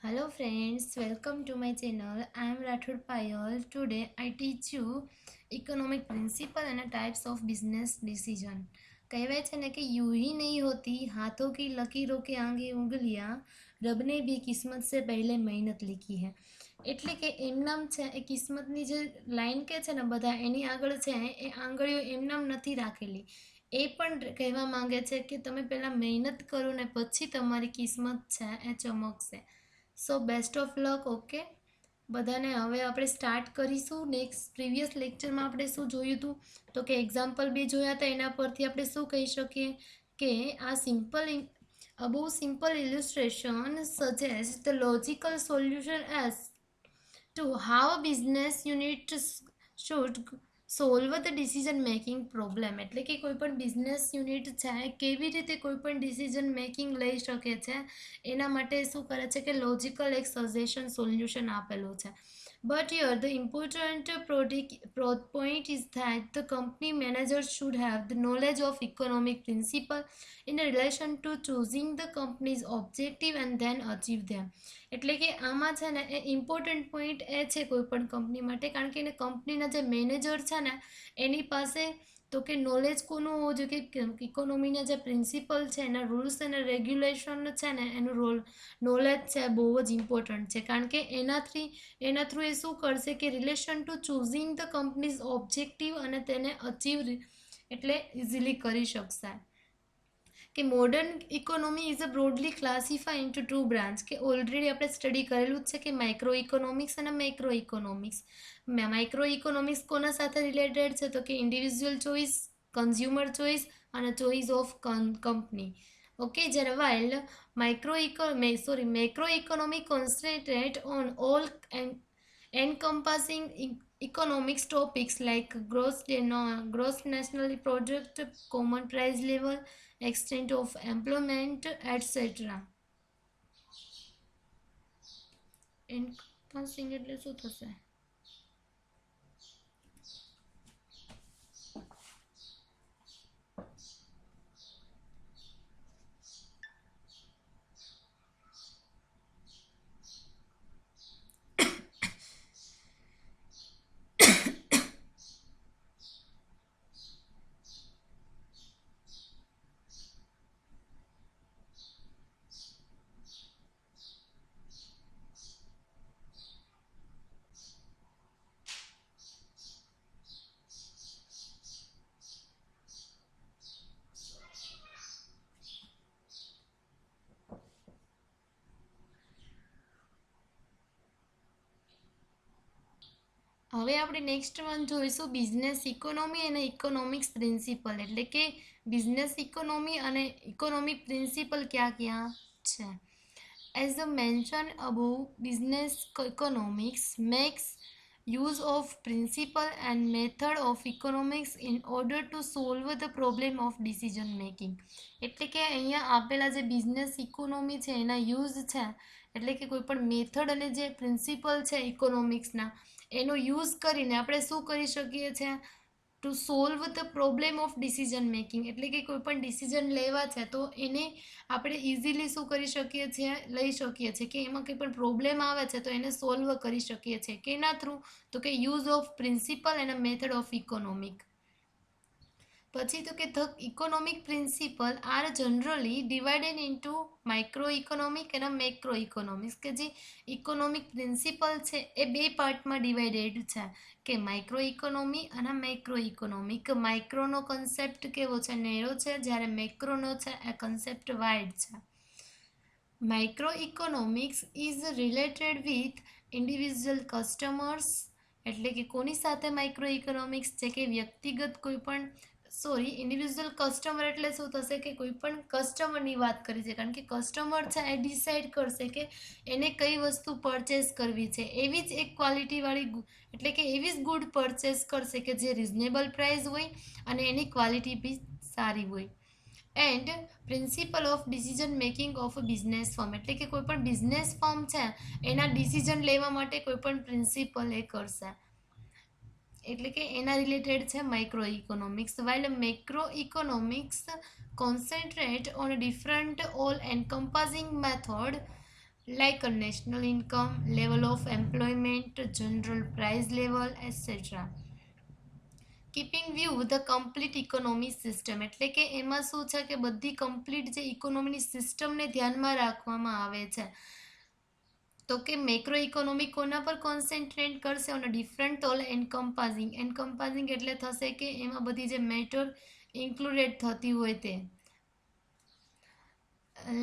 Hello friends, welcome to my channel. I am Rathod Payal. Today I teach you economic principle and types of business decision. कहेवाय છે ને કે यूं ही नहीं होती हाथों की लकीरों के आगे उंगलियां रब ने भी किस्मत से पहले मेहनत लिखी है એટલે કે એમનામ છે એ કિસ્મતની જે લાઈન કે છે ને બધા એની આગળ છે એ આંગળીઓ એમનામ નથી રાખેલી એ પણ કહેવા માંગે છે કે તમે પહેલાં મહેનત કરો ને પછી તમારી કિસ્મત છે એ ચમકશે સો બેસ્ટ ઓફ લક ઓકે બધાને હવે આપણે સ્ટાર્ટ કરીશું નેક્સ્ટ પ્રીવિયસ લેક્ચરમાં આપણે શું જોયું હતું તો કે એક્ઝામ્પલ બી જોયા હતા એના પરથી આપણે શું કહી શકીએ કે આ બહુ simple ઇલિસ્ટ્રેશન suggest the logical solution as to how a business unit should solve the decision making problem એટલે કે કોઈ પણ બિઝનેસ યુનિટ છે કેવી રીતે કોઈ પણ ડિસિઝન મેકિંગ લઈ શકે છે એના માટે શું કરે છે કે લોજિકલ એક સજેશન સોલ્યુશન આપેલું છે But here, the important point is that the company manager should have the knowledge of economic principle in relation to choosing the company's objective and then achieve them. એટલે કે આમાં છે ને એ important point એ છે કોઈ પણ કંપની માટે કારણ કે એને કંપનીના જે મેનેજર છે ને એની પાસે તો કે નોલેજ કોનું હોવું જોઈએ કે ઇકોનોમીના જે પ્રિન્સિપલ છે એના રૂલ્સ અને રેગ્યુલેશન છે ને એનું નોલેજ છે બહુ જ ઇમ્પોર્ટન્ટ છે કારણ કે એના થ્રુ એ શું કરશે કે relation to choosing the company's objective અને તેને અચીવ એટલે ઇઝીલી કરી શકશે કે modern economy is a broadly classify into two branch કે ઓલરેડી આપણે સ્ટડી કરેલું જ છે કે માઇક્રો ઇકોનોમિક્સ અને મેક્રો ઇકોનોમિક્સ માઇક્રો ઇકોનોમિક્સ કોના સાથે રિલેટેડ છે તો કે ઇન્ડિવિજ્યુઅલ ચોઇસ કન્ઝ્યુમર ચોઇસ અને ચોઇસ ઓફ કંપની ઓકે જ્યારે while macro economy concentrate on all encompassing economics topics like gross national product, common price level, extent of employment, etc. Encompassing એટલે શું થશે હવે આપણે નેક્સ્ટ વન જોઈશું business economy અને economics principle એટલે કે બિઝનેસ ઇકોનોમી અને ઇકોનોમિક પ્રિન્સિપલ ક્યાં ક્યાં છે as a mention above business economics makes use of principle and method of economics in order to solve the problem of decision making એટલે કે અહીંયા આપેલા જે બિઝનેસ ઇકોનોમી છે એના યુઝ છે એટલે કે કોઈ પણ મેથડ અને જે પ્રિન્સિપલ છે ઇકોનોમિક્સના એનો યુઝ કરીને આપણે શું કરી શકીએ છીએ two solve the problem of decision making એટલે કે કોઈ પણ ડિસિઝન લેવા છે તો એને આપણે ઇઝીલી શું કરી શકીએ છીએ લઈ શકીએ છીએ કે એમાં કંઈ પણ પ્રોબ્લેમ આવે છે તો એને સોલ્વ કરી શકીએ છીએ કેના થ્રુ તો કે use of principle and method of economic પછી તો કે the economic principle are generally divided into micro economic અને મેક્રો ઇકોનોમિક્સ કે જે ઇકોનોમિક પ્રિન્સિપલ છે એ બે પાર્ટમાં ડિવાઇડેડ છે કે માઇક્રો ઇકોનોમી અને મેક્રો ઇકોનોમિક માઇક્રોનો કન્સેપ્ટ કેવો છે નેરો છે જ્યારે મેક્રોનો છે એ કન્સેપ્ટ વાઇડ છે micro economics is related with individual customers એટલે કે કોની સાથે માઇક્રો ઇકોનોમિક્સ છે કે વ્યક્તિગત કોઈ પણ ઇન્ડિવિજ્યુઅલ કસ્ટમર એટલે શું થશે કે કોઈ પણ કસ્ટમરની વાત કરી છે કારણ કે કસ્ટમર છે એ ડિસાઇડ કરશે કે એને કઈ વસ્તુ પરચેસ કરવી છે એવી જ એક ક્વોલિટીવાળી એટલે કે એવી જ ગુડ પરચેસ કરશે કે જે રિઝનેબલ પ્રાઇસ હોય અને એની ક્વોલિટી બી સારી હોય and principal of decision making of a business firm એટલે કે કોઈ પણ બિઝનેસ ફર્મ છે એના ડિસિઝન લેવા માટે કોઈ પણ પ્રિન્સિપલ એ કરશે એટલે કે એના રિલેટેડ છે micro economics while macro economics concentrate on different all encompassing method like a national income, level of employment, general price level, etc. Keeping view the complete economy system, એટલે કે એમાં શું છે કે બધી કમ્પ્લીટ જે ઇકોનોમીની સિસ્ટમને ધ્યાનમાં રાખવામાં આવે છે. તો કે મેક્રો ઇકોનોમી કોના પર કોન્સન્ટ્રેટ કરશે ઓન ડિફરન્ટ ઓલ એન્કમ્પાઝિંગ. એન્કમ્પાઝિંગ એટલે થશે કે એમાં બધી જે મેટર ઇન્ક્લુડેડ થતી હોય તે,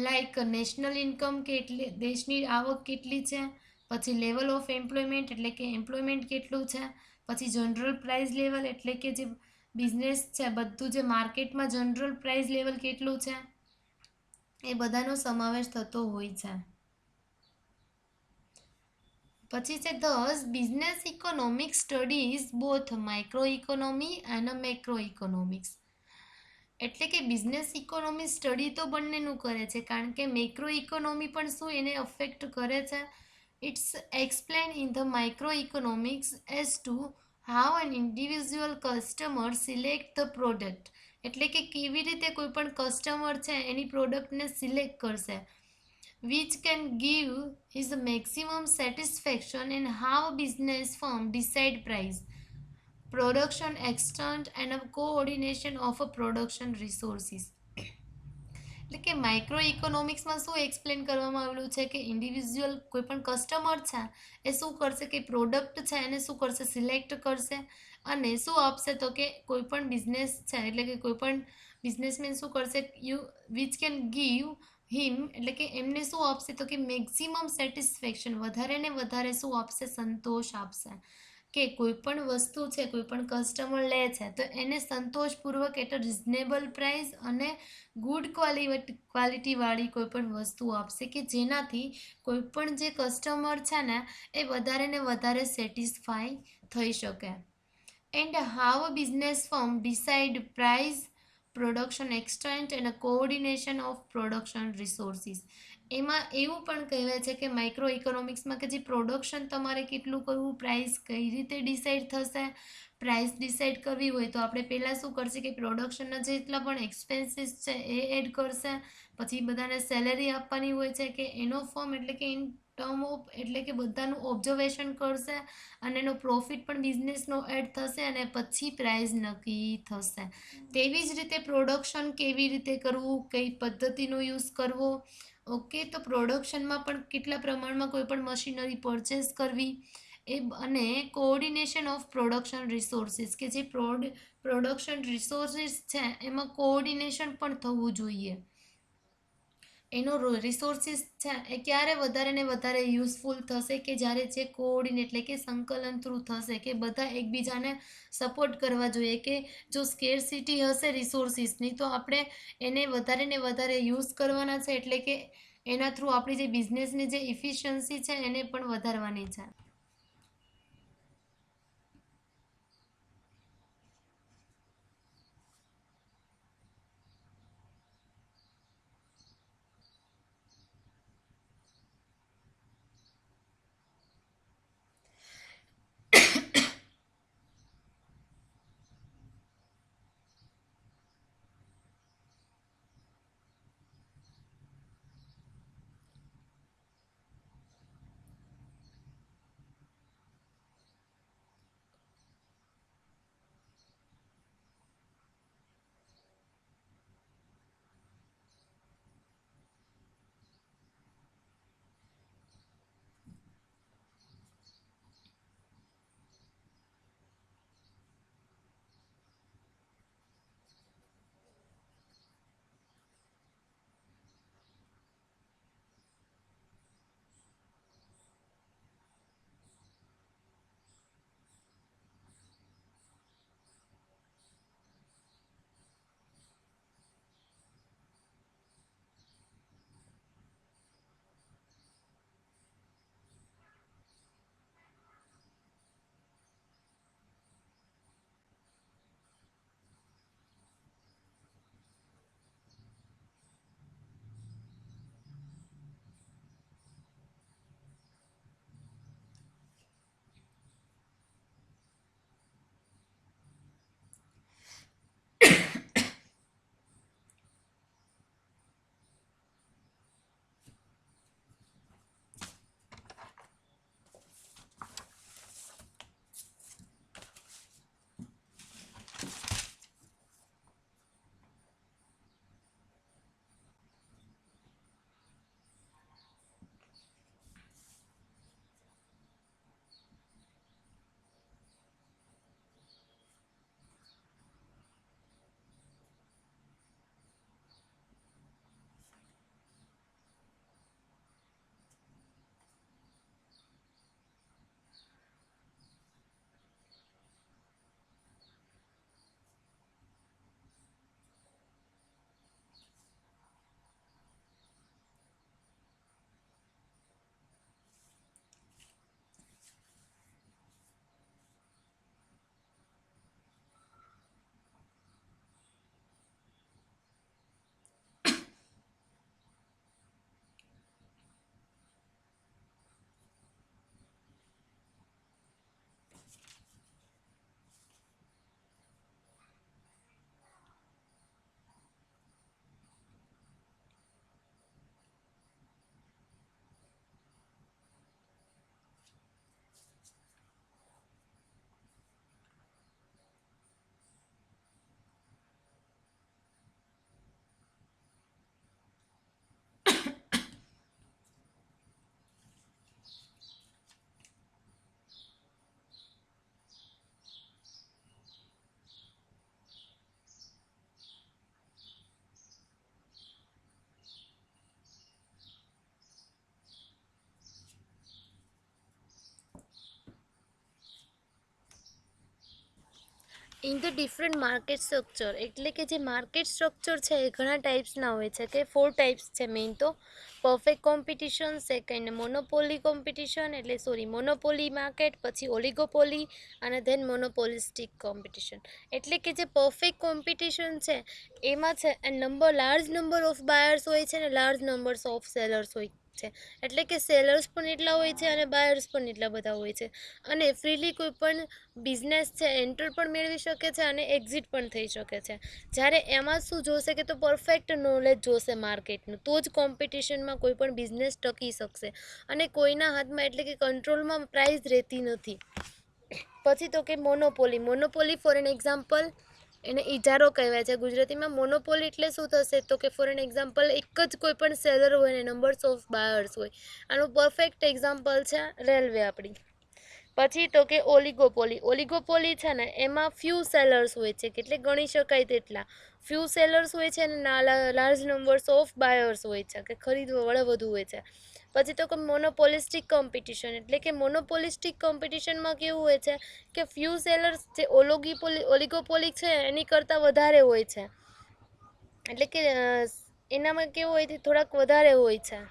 લાઈક નેશનલ ઇન્કમ કેટલી, દેશની આવક કેટલી છે, પછી લેવલ ઓફ એમ્પ્લોયમેન્ટ એટલે કે એમ્પ્લોયમેન્ટ કેટલું છે, પછી જનરલ પ્રાઇસ લેવલ એટલે કે જે બિઝનેસ છે બધું જે માર્કેટમાં જનરલ પ્રાઇસ લેવલ કેટલું છે એ બધાનો સમાવેશ થતો હોય છે. પછી છે this business economics studies both micro economy and macro economics. એટલે કે બિઝનેસ ઇકોનોમી સ્ટડી તો બંનેનું કરે છે, કારણ કે મેક્રો ઇકોનોમી પણ શું એને અફેક્ટ કરે છે. It's explain in the microeconomics as to how an individual customer select the product, એટલે કે કેવી રીતે કોઈ પણ કસ્ટમર છે એની પ્રોડક્ટને સિલેક્ટ કરશે, which can give his maximum satisfaction, and how business firm decide price, production extent and a coordination of a production resources. એટલે કે માઇક્રો ઇકોનોમિક્સમાં શું એક્સપ્લેન કરવામાં આવેલું છે કે ઇન્ડિવિજ્યુઅલ કોઈ પણ કસ્ટમર છે એ શું કરશે કે પ્રોડક્ટ છે એને શું કરશે, સિલેક્ટ કરશે, અને શું આપશે તો કે કોઈ પણ બિઝનેસ છે એટલે કે કોઈ પણ બિઝનેસમેન શું કરશે, યુ વિચ કેન ગીવ હિમ એટલે કે એમને શું આપશે તો કે મેક્સિમમ સેટિસ્ફેક્શન, વધારે ને વધારે શું આપશે, સંતોષ આપશે. કે કોઈ પણ વસ્તુ છે કોઈ પણ કસ્ટમર લે છે તો એને સંતોષપૂર્વક એટલે રિઝનેબલ પ્રાઇસ અને ગુડ ક્વોલિટીવાળી કોઈ પણ વસ્તુ આપશે કે જેનાથી કોઈ પણ જે કસ્ટમર છે ને એ વધારે ને વધારે સેટિસ્ફાય થઈ શકે. And how a business firm decide price, production extent and coordination of production resources. એમાં એવું પણ કહેવાય છે કે માઇક્રો ઇકોનોમિક્સમાં કે જે પ્રોડક્શન તમારે કેટલું કરવું, પ્રાઇસ કઈ રીતે ડિસાઇડ થશે. પ્રાઇસ ડિસાઇડ કરવી હોય તો આપણે પહેલાં શું કરશે કે પ્રોડક્શનના જેટલા પણ એક્સપેન્સીસ છે એ એડ કરશે, પછી બધાને સેલેરી આપવાની હોય છે કે એનો ફોર્મ એટલે કે ઇન ટર્મ ઓફ એટલે કે બધાનું ઓબ્ઝર્વેશન કરશે અને એનો પ્રોફિટ પણ બિઝનેસનો એડ થશે અને પછી પ્રાઇસ નક્કી થશે. તેવી જ રીતે પ્રોડક્શન કેવી રીતે કરવું, કઈ પદ્ધતિનો યુઝ કરવો. ઓકે, તો પ્રોડક્શનમાં પણ કેટલા પ્રમાણમાં કોઈ પણ મશીનરી પરચેસ કરવી એ, અને કોઓર્ડિનેશન ઓફ પ્રોડક્શન રિસોર્સિસ કે જે પ્રોડક્શન રિસોર્સિસ છે એમાં કોઓર્ડિનેશન પણ થવું જોઈએ. એનો રિસોર્સિસ છે એ ક્યારે વધારે ને વધારે યુઝફુલ થશે કે જ્યારે જે કોઓર્ડિનેટ એટલે કે સંકલન થ્રુ થશે કે બધા એકબીજાને સપોર્ટ કરવા જોઈએ. કે જો સ્કેરસિટી હશે રિસોર્સિસની તો આપણે એને વધારે ને વધારે યુઝ કરવાના છે, એટલે કે એના થ્રુ આપણી જે બિઝનેસની જે ઇફિશિયન્સી છે એને પણ વધારવાની છે. In the different market structure, એટલે કે જે માર્કેટ સ્ટ્રક્ચર છે એ ઘણા ટાઈપ્સના હોય છે, કે 4 ટાઈપ્સ છે મેઇન તો. Perfect competition, second monopoly competition, એટલે મોનોપોલી માર્કેટ, પછી ઓલિગોપોલી, અને ધેન મોનોપોલિસ્ટિક કોમ્પિટિશન. એટલે કે જે પરફેક્ટ કોમ્પિટિશન છે એમાં છે લાર્જ નંબર ઓફ બાયર્સ હોય છે ને લાર્જ નંબર્સ ઓફ સેલર્સ હોય છે. એટલે કે સેલર્સ પણ એટલા હોય છે અને બાયર્સ પણ એટલા બધા હોય છે, અને ફ્રીલી કોઈ પણ બિઝનેસ છે એન્ટર પણ મેળવી શકે છે અને એક્ઝિટ પણ થઈ શકે છે. જ્યારે એમાં શું જોશે કે તો પરફેક્ટ નોલેજ જોશે માર્કેટનું, તો જ કોમ્પિટિશનમાં કોઈ પણ બિઝનેસ ટકી શકશે. અને કોઈના હાથમાં એટલે કે કંટ્રોલમાં પ્રાઇઝ રહેતી નથી. પછી તો કે મોનોપોલી ફોર એન એક્ઝામ્પલ, એને ઇજારો કહેવાય છે ગુજરાતીમાં. મોનોપોલી એટલે શું થશે તો કે ફોર એન એક્ઝામ્પલ, એક જ કોઈ પણ સેલર હોય ને નંબર્સ ઓફ બાયર્સ હોય. આનું પરફેક્ટ એક્ઝામ્પલ છે રેલવે આપણી. પછી તો કે ઓલિગોપોલી છે ને એમાં ફ્યુ સેલર્સ હોય છે, એટલે ગણી શકાય તેટલા ફ્યુ સેલર્સ હોય છે અને લાર્જ નંબર્સ ઓફ બાયર્સ હોય છે, કે ખરીદવાવાળા વધુ હોય છે. પછી તો કે મોનોપોલિસ્ટિક કોમ્પિટિશન, એટલે કે મોનોપોલિસ્ટિક કોમ્પિટિશનમાં કેવું હોય છે કે ફ્યુ સેલર્સ જે ઓલિગોપોલી છે એની કરતાં વધારે હોય છે. એટલે કે એનામાં કેવું હોય છે, થોડાક વધારે હોય છે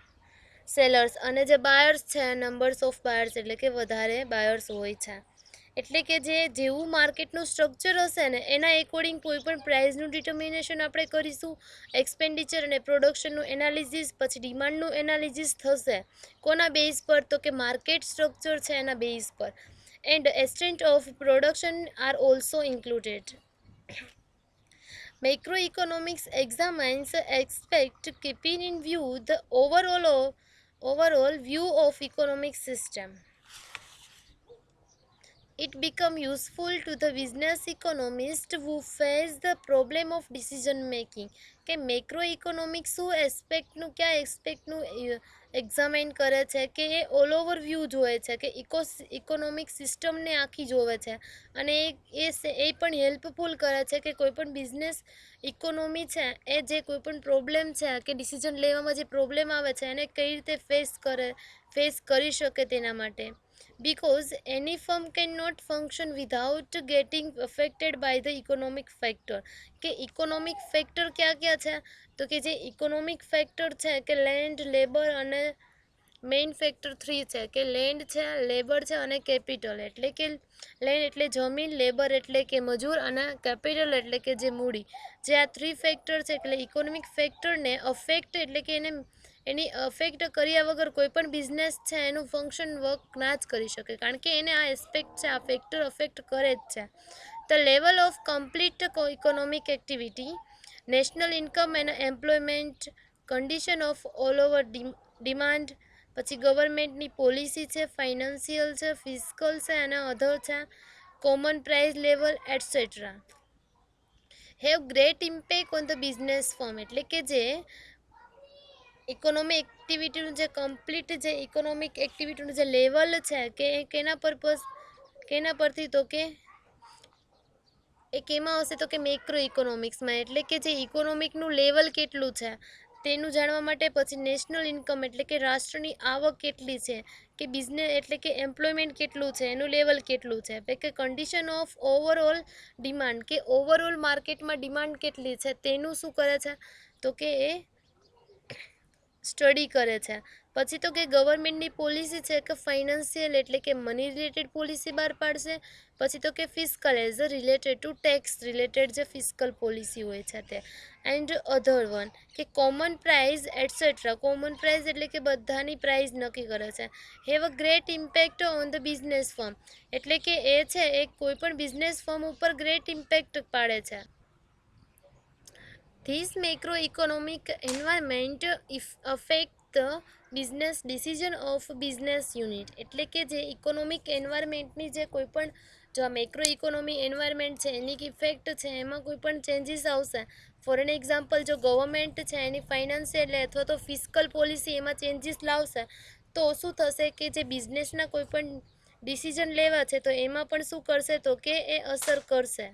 સેલર્સ, અને જે બાયર્સ છે નંબર્સ ઓફ બાયર્સ એટલે કે વધારે બાયર્સ હોય છે. એટલે કે જેવું માર્કેટનું સ્ટ્રક્ચર હશે ને એના એકોર્ડિંગ કોઈ પણ પ્રાઇઝનું ડિટર્મિનેશન આપણે કરીશું. એક્સપેન્ડિચર અને પ્રોડક્શનનું એનાલિસિસ, પછી ડિમાન્ડનું એનાલિસિસ થશે. કોના બેઝ પર તો કે માર્કેટ સ્ટ્રક્ચર છે એના બેઝ પર. And extent of production are also included. Macroeconomics examines aspects keeping in view the overall view of economic system. It becomes useful to the business economist who face the problem of decision making. કે macro economics શું એસ્પેક્ટનું કયા એસ્પેક્ટનું એક્ઝામાઇન કરે છે, કે એ all over view જોવે છે, કે economic સિસ્ટમને આખી જોવે છે. અને એ પણ હેલ્પફુલ કરે છે કે કોઈ પણ બિઝનેસ ઇકોનોમી છે એ જે કોઈ પણ પ્રોબ્લેમ છે કે ડિસિઝન લેવામાં જે પ્રોબ્લેમ આવે છે એને કઈ રીતે ફેસ કરી શકે તેના માટે. Because any firm cannot function without getting affected by the economic factor. કે ઇકોનોમિક ફેક્ટર ક્યાં ક્યાં છે તો કે જે ઇકોનોમિક ફેક્ટર છે કે લેન્ડ, લેબર અને મેઇન ફેક્ટર 3 છે, કે લેન્ડ છે, લેબર છે અને કેપિટલ. એટલે કે લેન્ડ એટલે જમીન, લેબર એટલે કે મજૂર, અને કેપિટલ એટલે કે જે મૂડી. જે આ 3 ફેક્ટર છે એટલે ઇકોનોમિક ફેક્ટરને અફેક્ટ એટલે કે એની અફેક્ટ કર્યા વગર કોઈ પણ બિઝનેસ છે એનું ફંક્શન વર્ક ના જ કરી શકે, કારણ કે એને આ એસ્પેક્ટ છે, આ ફેક્ટર અફેક્ટ કરે જ છે. The level of complete economic activity, national income and employment, condition of all over demand, પછી ગવર્મેન્ટની પોલિસી છે, ફાઇનાન્સિયલ છે, ફિસ્કલ છે અને અધર છે, common price level etcetera, have great impact on the business firm. એટલે કે જે ઇકોનોમિક એક્ટિવિટીનું જે કમ્પ્લીટ જે ઇકોનોમિક એક્ટિવિટીનું જે લેવલ છે કે એ કેના પરથી તો કે એ કેમાં હશે તો કે મેક્રો ઇકોનોમિક્સમાં. એટલે કે જે ઇકોનોમિકનું લેવલ કેટલું છે તેનું જાણવા માટે પછી નેશનલ ઇન્કમ એટલે કે રાષ્ટ્રની આવક કેટલી છે, કે બિઝનેસ એટલે કે એમ્પ્લોયમેન્ટ કેટલું છે, એનું લેવલ કેટલું છે, કે કન્ડિશન ઓફ ઓવરઓલ ડિમાન્ડ, કે ઓવરઓલ માર્કેટમાં ડિમાન્ડ કેટલી છે તેનું શું કરે છે તો કે એ સ્ટડી કરે છે. પછી તો કે ગવર્મેન્ટની પોલિસી છે કે ફાઇનાન્શિયલ એટલે કે મની રિલેટેડ પોલિસી બહાર પાડશે. પછી તો કે fiscal as a related to tax related જે ફિસ્કલ પોલિસી હોય છે તે. એન્ડ અધર વન કે common price etcetera. Common price એટલે કે બધાની પ્રાઇઝ નક્કી કરે છે. Have a great impact on the business firm, એટલે કે એ છે એ કોઈ પણ બિઝનેસ ફર્મ ઉપર ગ્રેટ ઇમ્પેક્ટ પાડે છે. This macroeconomic environment affect the business decision of business unit. એટલે કે જે ઇકોનોમિક એન્વાયરમેન્ટની જે કોઈ પણ જો આ મેક્રો ઇકોનોમી એન્વાયરમેન્ટ છે એની ઇફેક્ટ છે એમાં કોઈ પણ ચેન્જીસ આવશે. ફોર એન એક્ઝામ્પલ, જો ગવર્મેન્ટ છે એની ફાઇનાન્શિયલ અથવા તો ફિસ્કલ પોલિસી એમાં ચેન્જીસ લાવશે તો શું થશે કે જે બિઝનેસના કોઈ પણ ડિસિઝન લેવા છે તો એમાં પણ શું કરશે તો કે એ અસર કરશે.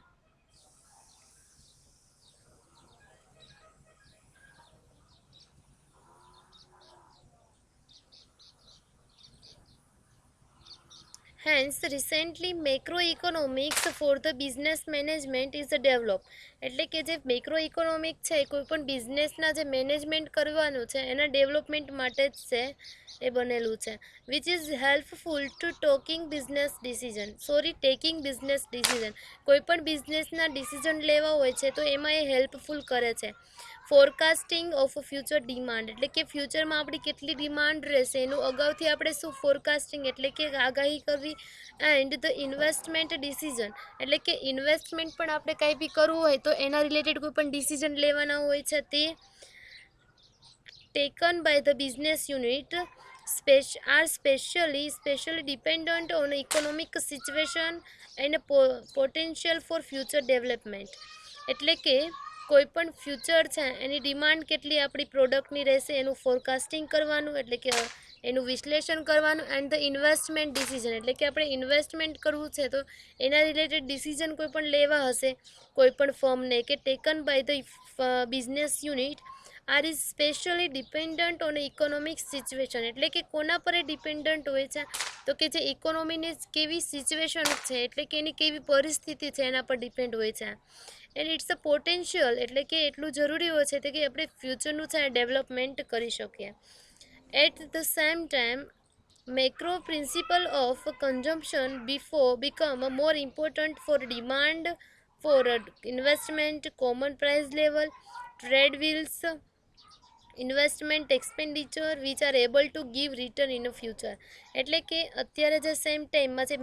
Hence, recently macroeconomics for the business management is developed. એટલે કે જે મેક્રો ઇકોનોમિક છે કોઈ પણ બિઝનેસના જે મેનેજમેન્ટ કરવાનું છે એના ડેવલપમેન્ટ માટે જ છે એ બનેલું છે, which is helpful two taking business decision. કોઈ પણ બિઝનેસના ડિસિઝન લેવા હોય છે તો એમાં એ હેલ્પફુલ કરે છે. ફોરકાસ્ટિંગ ઓફ ફ્યુચર ડિમાન્ડ એટલે કે ફ્યુચરમાં આપણી કેટલી ડિમાન્ડ રહેશે એનું અગાઉથી આપણે શું ફોરકાસ્ટિંગ એટલે કે આગાહી કરવી. એન્ડ ધ ઇન્વેસ્ટમેન્ટ ડિસિઝન એટલે કે ઇન્વેસ્ટમેન્ટ પણ આપણે કંઈ બી કરવું હોય તો એના રિલેટેડ કોઈ પણ ડિસિઝન લેવાના હોય છે તે taken by the business unit are specially dependent on economic situation and potential for future development. એટલે કે કોઈ પણ ફ્યુચર છે એની ડિમાન્ડ કેટલી આપણી પ્રોડક્ટની રહેશે એનું ફોરકાસ્ટિંગ કરવાનું એટલે કે એનું વિશ્લેષણ કરવાનું. એન્ડ ધ ઇન્વેસ્ટમેન્ટ ડિસિઝન એટલે કે આપણે ઇન્વેસ્ટમેન્ટ કરવું છે તો એના રિલેટેડ ડિસિઝન કોઈ પણ લેવા હશે કોઈ પણ ફર્મને કે taken by the business unit are is specially dependent on economic situation એટલે કે કોના પર એ ડિપેન્ડન્ટ હોય છે તો કે જે ઇકોનોમીની કેવી સિચ્યુએશન છે એટલે કે એની કેવી પરિસ્થિતિ છે એના પર ડિપેન્ડ હોય છે. એન્ડ ઇટ્સ અ પોટેન્શિયલ એટલે કે એટલું જરૂરી હોય છે કે આપણે ફ્યુચરનું છે ડેવલપમેન્ટ કરી શકીએ. At the same time macro principle of consumption before become more important for demand for investment, common price level, trade wheels, investment expenditure which are able to give return in a future. એટલે કે અત્યારે જે same ટાઈમમાં જે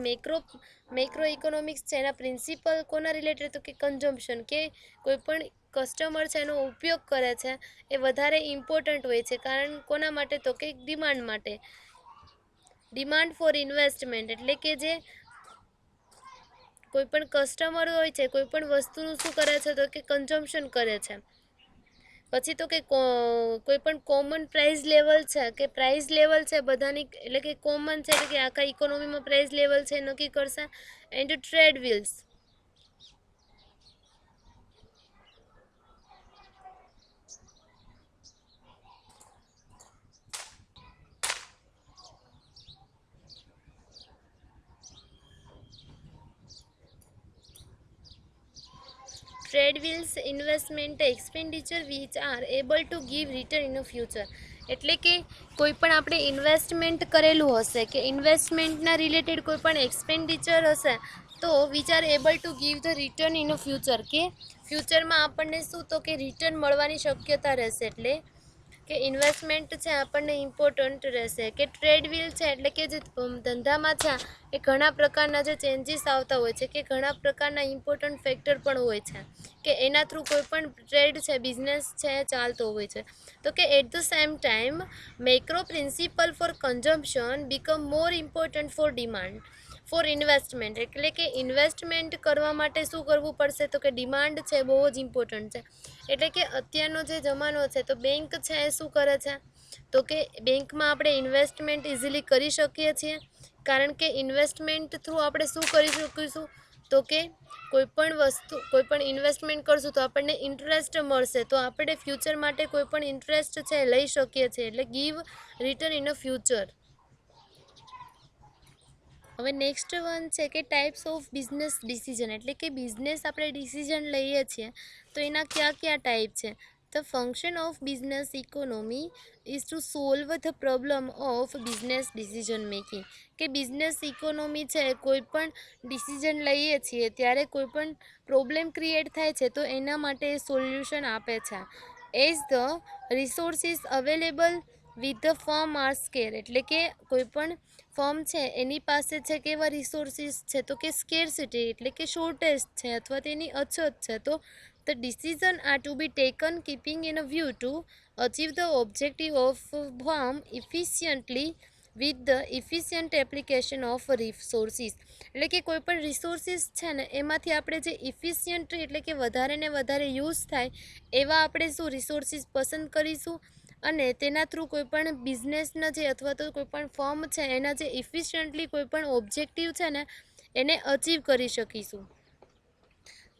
macro economics છે એના principal કોના related તો કે કન્ઝમ્પશન કે કોઈ પણ કસ્ટમર છે એનો ઉપયોગ કરે છે એ વધારે ઇમ્પોર્ટન્ટ હોય છે. કારણ કોના માટે તો કે ડિમાન્ડ માટે. ડિમાન્ડ ફોર ઇન્વેસ્ટમેન્ટ એટલે કે જે કોઈ પણ કસ્ટમર હોય છે કોઈ પણ વસ્તુનું શું કરે છે તો કે કન્ઝમ્પશન કરે છે. પછી તો કે કોઈ પણ કોમન પ્રાઇસ લેવલ છે કે પ્રાઇસ લેવલ છે બધાની એટલે કે કોમન છે એટલે કે આખા ઇકોનોમીમાં પ્રાઇસ લેવલ છે નક્કી કરશે. And trade wheels investment expenditure which are able to give return in a future. એટલે કે કોઈ પણ આપણે ઇન્વેસ્ટમેન્ટ કરેલું હશે કે ઇન્વેસ્ટમેન્ટના રિલેટેડ કોઈ પણ એક્સપેન્ડિચર હશે તો which are able to give the return in a future કે ફ્યુચરમાં આપણને શું તો કે રિટર્ન મળવાની શક્યતા રહેશે. એટલે કે ઇન્વેસ્ટમેન્ટ છે આપણને ઇમ્પોર્ટન્ટ રહેશે. કે ટ્રેડ વ્હીલ છે એટલે કે જે ધંધામાં છે એ ઘણા પ્રકારના જે ચેન્જીસ આવતા હોય છે કે ઘણા પ્રકારના ઇમ્પોર્ટન્ટ ફેક્ટર પણ હોય છે કે એના થ્રુ કોઈ પણ ટ્રેડ છે બિઝનેસ છે ચાલતો હોય છે. તો કે at the same time macro principle for consumption become more important for demand for investment એટલે કે ઇન્વેસ્ટમેન્ટ કરવા માટે શું કરવું પડશે તો કે ડિમાન્ડ છે બહુ જ ઇમ્પોર્ટન્ટ છે. એટલે કે અત્યારનો જે જમાનો છે તો બેંક છે એ શું કરે છે તો કે બેંકમાં આપણે ઇન્વેસ્ટમેન્ટ ઇઝીલી કરી શકીએ છીએ. કારણ કે ઇન્વેસ્ટમેન્ટ થ્રુ આપણે શું કરી શકીશું તો કે કોઈ પણ ઇન્વેસ્ટમેન્ટ કરશું તો આપણને ઇન્ટરેસ્ટ મળશે તો આપણે ફ્યુચર માટે કોઈ પણ ઇન્ટરેસ્ટ છે લઈ શકીએ છીએ એટલે give return in a future. હવે નેક્સ્ટ વન છે કે ટાઈપ્સ ઓફ બિઝનેસ ડિસિઝન એટલે કે બિઝનેસ આપણે ડિસિઝન લઈએ છીએ તો એના કયા કયા ટાઈપ છે. The function of business economy is two solve the problem of business decision making કે બિઝનેસ ઇકોનોમી છે કોઈ પણ ડિસિઝન લઈએ છીએ ત્યારે કોઈ પણ પ્રોબ્લેમ ક્રિએટ થાય છે તો એના માટે સોલ્યુશન આપે છે. As the resources available with the firm are scarce એટલે કે કોઈ પણ ફર્મ છે એની પાસે છે કેવા રિસોર્સિસ છે તો કે સ્કેરસિટી એટલે કે શોર્ટેજ છે અથવા તેની અછત છે. તો the decision are to be taken keeping in a view to achieve the objective of firm efficiently with the efficient application of resources એટલે કે કોઈ પણ રિસોર્સિસ છે ને એમાંથી આપણે જે ઇફિશિયન્ટ એટલે કે વધારે ને વધારે યુઝ થાય એવા આપણે શું રિસોર્સિસ પસંદ કરીશું અને તેના થ્રુ કોઈ પણ બિઝનેસના જે અથવા તો કોઈ પણ ફર્મ છે એના જે ઇફિશિયન્ટલી કોઈ પણ ઓબ્જેક્ટિવ છે ને એને અચીવ કરી શકીશું.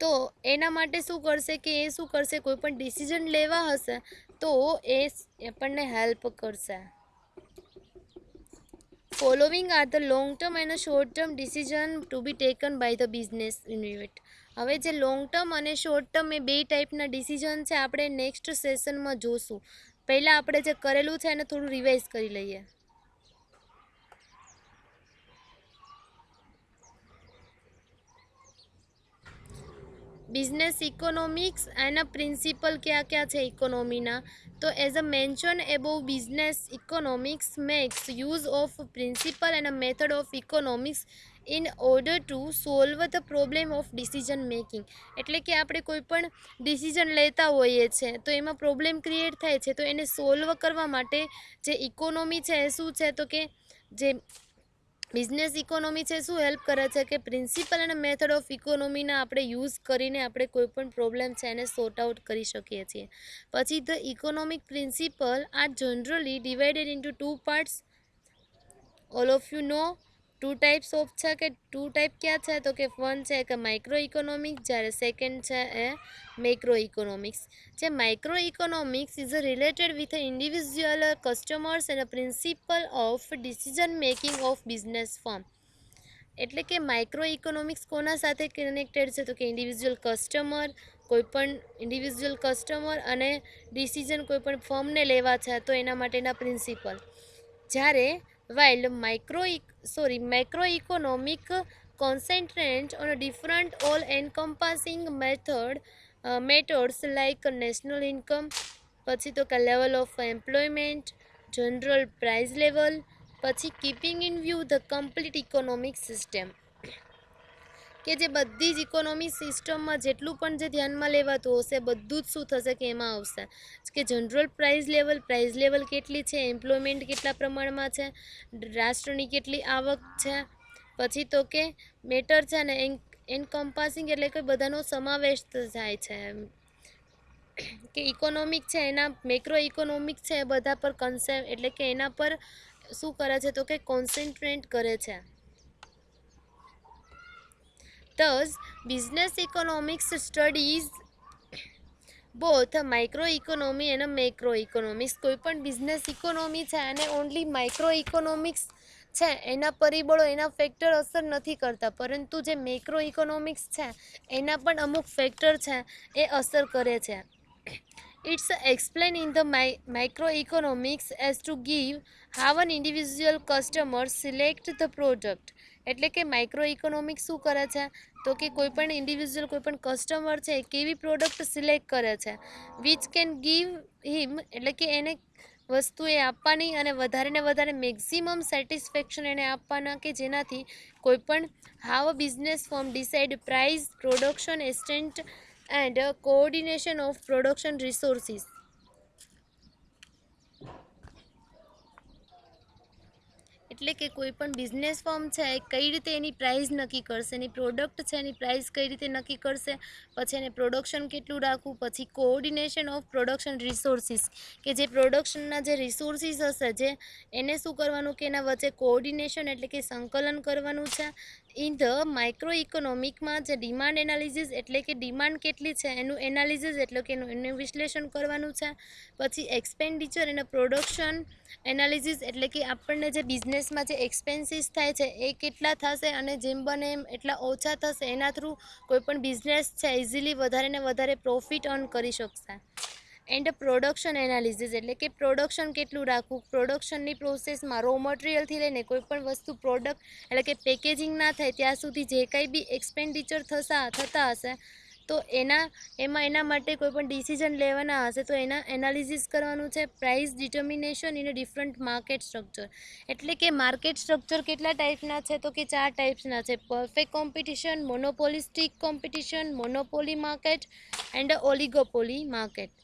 તો એના માટે શું કરશે કે એ શું કરશે કોઈ પણ ડિસિઝન લેવા હશે તો એ આપણને હેલ્પ કરશે. Following are the long term and short term decision to be taken by the business unit. હવે જે લોંગ ટર્મ અને શોર્ટ ટર્મ એ બે ટાઈપના ડિસિઝન છે આપણે નેક્સ્ટ સેશનમાં જોશું. પહેલાં આપણે જે કરેલું છે એને થોડું રિવાઇઝ કરી લઈએ. બિઝનેસ ઇકોનોમિક્સ એના પ્રિન્સિપલ કયા કયા છે ઇકોનોમીના? તો as a mention above business economics makes use of principle and method of economics in order to solve the problem of decision making. એટલે કે આપણે કોઈ પણ ડિસિઝન લેતા હોઈએ છીએ તો એમાં પ્રોબ્લેમ ક્રિએટ થાય છે, તો એને સોલ્વ કરવા માટે જે ઇકોનોમી છે એ શું છે? તો કે જે બિઝનેસ ઇકોનોમી છે શું હેલ્પ કરે છે કે પ્રિન્સિપલ અને મેથડ ઓફ ઇકોનોમીના આપણે યુઝ કરીને આપણે કોઈ પણ પ્રોબ્લેમ છે એને સોર્ટ આઉટ કરી શકીએ છીએ. પછી the economic principle are generally divided into two parts. All of you know two types of છે કે ટુ ટાઈપ ક્યાં છે? તો કે વન છે કે માઇક્રો ઇકોનોમિક્સ, જ્યારે સેકન્ડ છે એ મેક્રો ઇકોનોમિક્સ. જે micro economics is related with individual customers and principal of decision making of business firm. એટલે કે માઇક્રો ઇકોનોમિક્સ કોના સાથે કનેક્ટેડ છે? તો કે ઇન્ડિવિજ્યુઅલ કસ્ટમર, કોઈપણ ઇન્ડિવિજ્યુઅલ કસ્ટમર અને ડિસિઝન કોઈપણ ફર્મને લેવા છે તો એના માટેના પ્રિન્સિપલ. જ્યારે while macroeconomic concentrate on different all-encompassing methods like national income, પછી તો કે level of employment, general price level, પછી keeping in view the complete economic system. કે જે બધી જ ઇકોનોમી સિસ્ટમમાં જેટલું પણ જે ધ્યાનમાં લેવાતું હશે બધું જ શું થશે કે એમાં આવશે કે જનરલ પ્રાઇસ લેવલ કેટલી છે, એમ્પ્લોયમેન્ટ કેટલા પ્રમાણમાં છે, રાષ્ટ્રની કેટલી આવક છે, પછી તો કે મેટર છે ને એનકમ્પાસિંગ એટલે કે બધાનો સમાવેશ થાય છે કે ઇકોનોમિક છે એના મેક્રો ઇકોનોમિક છે એ બધા પર કન્સેપ્ટ એટલે કે એના પર શું કરે છે તો કે કોન્સન્ટ્રેટ કરે છે. Thus, business economics studies both microeconomy and macroeconomics. કોઈ પણ બિઝનેસ ઇકોનોમી છે અને ઓનલી માઇક્રો ઇકોનોમિક્સ છે એના પરિબળો એના ફેક્ટર અસર નથી કરતા, પરંતુ જે મેક્રો ઇકોનોમિક્સ છે એના પણ અમુક ફેક્ટર છે એ અસર કરે છે. It's explained in the microeconomics as to give how an individual customer select the product. એટલે કે માઇક્રો ઇકોનોમિક્સ શું કરે છે તો કે કોઈ પણ ઇન્ડિવિજ્યુઅલ કોઈ પણ કસ્ટમર છે કેવી પ્રોડક્ટ સિલેક્ટ કરે છે, વિચ કેન ગીવ હિમ એટલે કે એને વસ્તુ એ આપવાની અને વધારે ને વધારે મેક્સિમમ સેટિસ્ફેક્શન એને આપવાના કે જેનાથી કોઈ પણ how business firm decide price, production extent and coordination of production resources. એટલે કે કોઈ પણ બિઝનેસ ફર્મ છે એ કઈ રીતે એની પ્રાઇસ નક્કી કરશે, એની પ્રોડક્ટ છે એની પ્રાઇસ કઈ રીતે નક્કી કરશે, પછી એને પ્રોડક્શન કેટલું રાખવું, પછી કોઓર્ડિનેશન ઓફ પ્રોડક્શન રિસોર્સિસ કે જે પ્રોડક્શનના જે રિસોર્સિસ હશે જે એને શું કરવાનું કે એના વચ્ચે કોઓર્ડિનેશન એટલે કે સંકલન કરવાનું છે. ઇન ધ માઇક્રો ઇકોનોમિકમાં જે ડિમાન્ડ એનાલિસિસ એટલે કે ડિમાન્ડ કેટલી છે એનું એનાલિસિસ એટલે કે એનું વિશ્લેષણ કરવાનું છે. પછી એક્સપેન્ડિચર અને પ્રોડક્શન એનાલિસિસ એટલે કે આપણને જે બિઝનેસમાં જે એક્સપેન્સીસ થાય છે એ કેટલા થશે અને જેમ બને એમ એટલા ઓછા થશે એના થ્રુ કોઈ પણ બિઝનેસ છે ઇઝીલી વધારે ને વધારે પ્રોફિટ અર્ન કરી શકશે. એન્ડ પ્રોડક્શન એનાલિસિસ એટલે કે પ્રોડક્શન કેટલું રાખવું, પ્રોડક્શનની પ્રોસેસમાં રો મટીરિયલથી લઈને કોઈ પણ વસ્તુ પ્રોડક્ટ એટલે કે પેકેજિંગ ના થાય ત્યાં સુધી જે કંઈ બી એક્સપેન્ડિચર થતા હશે તો એના માટે કોઈ પણ ડિસિઝન લેવાના હશે તો એના એનાલિસિસ કરવાનું છે. Price determination in different market structure એટલે કે માર્કેટ સ્ટ્રક્ચર કેટલા ટાઈપના છે તો કે 4 ટાઈપ્સના છે. Perfect competition, monopolistic competition, monopoly market and oligopoly market.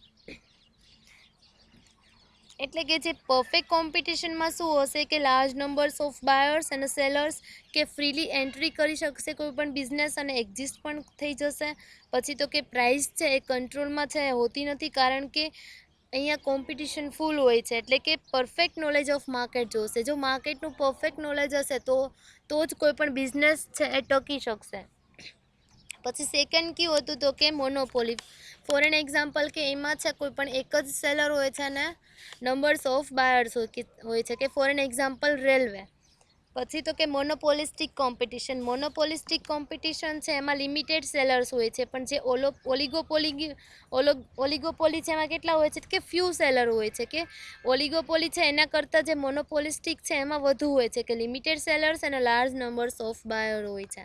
એટલે કે જે પરફેક્ટ કોમ્પિટિશનમાં શું હશે કે લાર્જ નંબર્સ ઓફ બાયર્સ અને સેલર્સ કે ફ્રીલી એન્ટ્રી કરી શકશે કોઈ પણ બિઝનેસ અને એક્ઝિસ્ટ પણ થઈ જશે. પછી તો કે પ્રાઇસ છે એ કંટ્રોલમાં છે હોતી નથી કારણ કે અહીંયા કોમ્પિટિશન ફૂલ હોય છે એટલે કે પરફેક્ટ નોલેજ ઓફ માર્કેટ જોશે. જો માર્કેટનું પરફેક્ટ નોલેજ હશે તો જ કોઈ પણ બિઝનેસ છે એ ટકી શકશે. પછી સેકન્ડ કયું હતું તો કે મોનોપોલી. ફોર એન એક્ઝામ્પલ કે એમાં છે કોઈ પણ એક જ સેલર હોય છે અને નંબર્સ ઓફ બાયર્સ હોય છે કે ફોર એન એક્ઝામ્પલ રેલવે. પછી તો કે મોનોપોલિસ્ટિક કોમ્પિટિશન છે એમાં લિમિટેડ સેલર્સ હોય છે, પણ જે ઓલિગોપોલી છે એમાં કેટલા હોય છે કે ફ્યુ સેલર હોય છે. કે ઓલિગોપોલી છે એના કરતાં જે મોનોપોલિસ્ટિક છે એમાં વધુ હોય છે કે લિમિટેડ સેલર્સ અને લાર્જ નંબર્સ ઓફ બાયર હોય છે.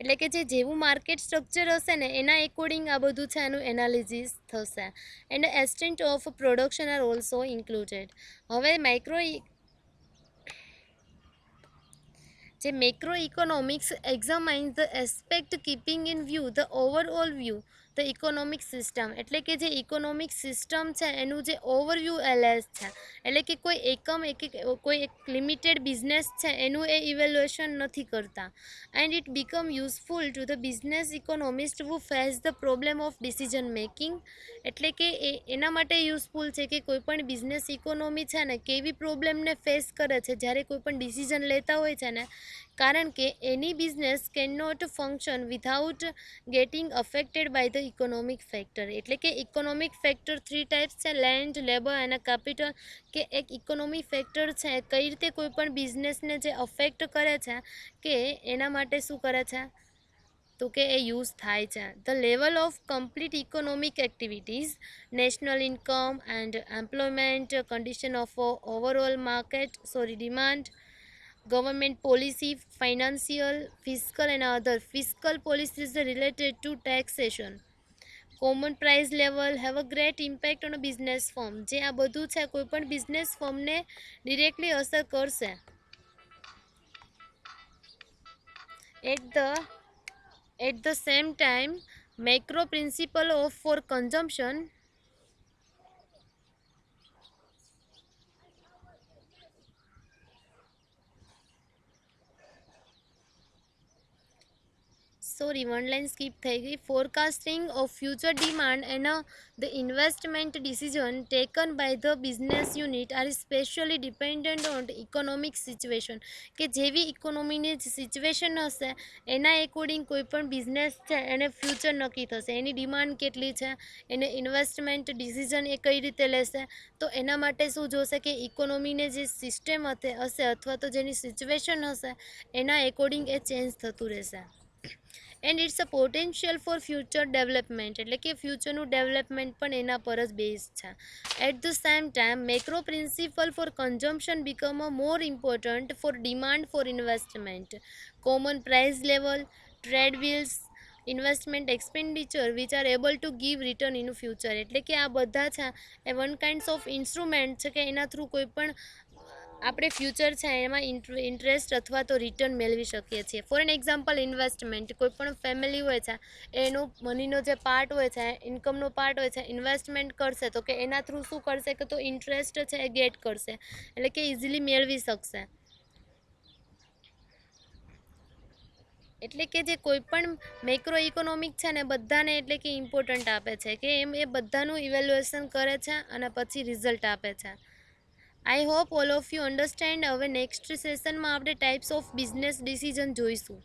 એટલે કે જે જેવું માર્કેટ સ્ટ્રક્ચર હશે ને એના એકોર્ડિંગ આ બધું છે એનું એનાલિસિસ થશે. And extent of production are also included. હવે macro economics examines the aspect keeping in view the overall view the economic system. એટલે કે જે ઇકોનોમિક સિસ્ટમ છે એનું જે ઓવરવ્યૂ એલએસ છે, એટલે કે કોઈ એક લિમિટેડ બિઝનેસ છે એનું એ ઇવેલ્યુએશન નથી કરતા. And it become useful to the business economist who face the problem of decision making. એટલે કે એના માટે યુઝફુલ છે કે કોઈ પણ બિઝનેસ ઇકોનોમી છે ને કેવી પ્રોબ્લેમને ફેસ કરે છે જ્યારે કોઈ પણ ડિસિઝન લેતા હોય છે ને, કારણ કે એની business can not function without getting affected by the economic factor. એટલે કે ઇકોનોમિક ફેક્ટર 3 ટાઈપ્સ છે, લેન્ડ, લેબર અને કેપિટલ. કે એક ઇકોનોમિક ફેક્ટર છે કઈ રીતે કોઈ પણ બિઝનેસને જે અફેક્ટ કરે છે કે એના માટે શું કરે છે તો કે એ યુઝ થાય છે. The level of complete economic activities, national income and employment, condition of overall demand, government policy, financial, fiscal and other fiscal policies related to taxation, common price level have a great impact on a business firm. જે આ બધું છે કોઈ પણ business ફર્મને directly અસર કરશે. At the same time, macro principle of for consumption one line skip થઈ ગઈ. Forecasting of future demand and the investment decision taken by the business unit are especially dependent on the economic situation. કે જેવી ઇકોનોમીની situation હશે એના according કોઈ પણ business છે એને ફ્યુચર નક્કી થશે, એની ડિમાન્ડ કેટલી છે, એને ઇન્વેસ્ટમેન્ટ ડિસિઝન એ કઈ રીતે લેશે. તો એના માટે શું જોશે કે ઇકોનોમીને જે સિસ્ટમ હશે અથવા તો જેની સિચ્યુએશન હશે એના એકોર્ડિંગ એ ચેન્જ થતું રહેશે. And it's a potential for future development. એટલે કે ફ્યુચરનું ડેવલપમેન્ટ પણ એના પર જ બેઝ છે. At the same time macro principle for consumption become a more important for demand for investment, common price level, trade wills, investment expenditure which are able to give return in future. એટલે કે આ બધા છે એ one kinds of instrument છે કે એના through કોઈ પણ આપણે ફ્યુચર છે એમાં ઇન્ટરેસ્ટ અથવા તો રિટર્ન મેળવી શકીએ છીએ. ફોર એન એક્ઝામ્પલ ઇન્વેસ્ટમેન્ટ, કોઈ પણ ફેમિલી હોય છે એનો મનીનો જે પાર્ટ હોય છે, ઇન્કમનો પાર્ટ હોય છે, ઇન્વેસ્ટમેન્ટ કરશે તો કે એના થ્રુ શું કરશે કે તો ઇન્ટરેસ્ટ છે એ ગેટ કરશે, એટલે કે ઇઝીલી મેળવી શકશે. એટલે કે જે કોઈ પણ મેક્રો ઇકોનોમિક છે ને બધાને એટલે કે ઇમ્પોર્ટન્ટ આપે છે કે એમ એ બધાનું ઇવેલ્યુએશન કરે છે અને પછી રિઝલ્ટ આપે છે. I hope all of you understand. હવે નેક્સ્ટ સેશનમાં આપણે ટાઈપ્સ ઓફ બિઝનેસ ડિસિઝન જોઈશું.